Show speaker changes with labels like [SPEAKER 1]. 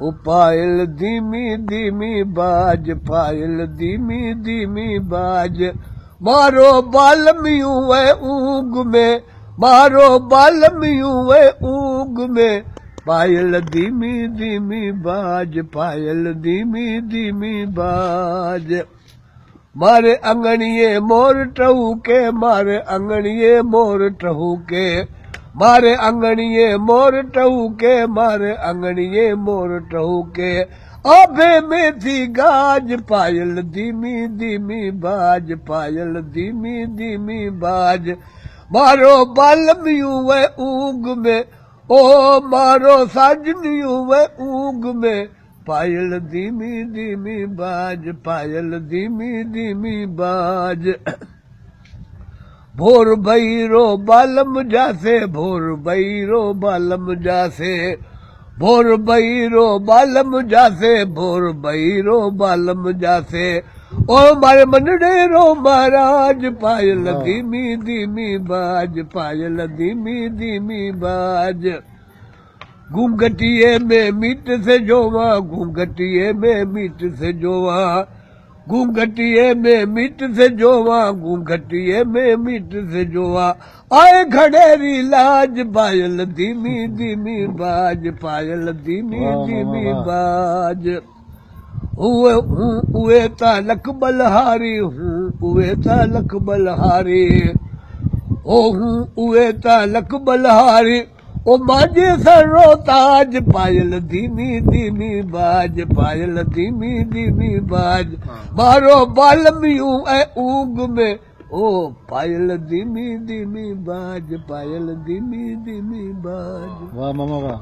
[SPEAKER 1] ओ पायल धीमी धीमी बाज, पायल धीमी धीमी बाज। मारो बालमियूं वे ऊग में, मारो बालमियूं वे ऊग में। पायल धीमी धीमी बाज, पायल धीमी धीमी बाज। मारे अंगणिये मोर टहूके, मारे अंगणिये मोर टहूके। मारे अंगणिये मोर टहूके, मारे अंगणिये मोर टहूके। आभे में थी गाज, पायल धीमी धीमी बाज, पायल धीमी धीमी बाज। मारो बालमियूं वे ऊग में, ओ मारो साजनियूं वे ऊग में। पायल धीमी धीमी बाज, पायल धीमी धीमी बाज। भोर भैरो बालम जासे, भोर भैरो बालम जासे। भोर भैरो बालम जासे, भोर भैरो बालम जासे। ओ मारे मनडे रो महाराज, पायल धीमी धीमी बाज, पायल धीमी धीमी बाज। घूंघटिये में मीट से जोवा, घूंघटिये में मीट से जोवा। घूंघटिये में मीट से जोवा, घूंघटिये में मीट से जोवा। आए घड़ेरी लाज, पायल धीमी धीमी बाज, पायल धीमी धीमी बाज। उए तालक बलहारी हूँ, उए तालक बलहारी। ओ हूँ उए तालक बलहारी, ओ माजे सरो ताज। पायल धीमी धीमी बाज, पायल धीमी धीमी बाज। मारो बालमियूं ऐ ऊग में, ओ पायल धीमी धीमी बाज, पायल धीमी धीमी बाज।
[SPEAKER 2] वाह मामा वाह।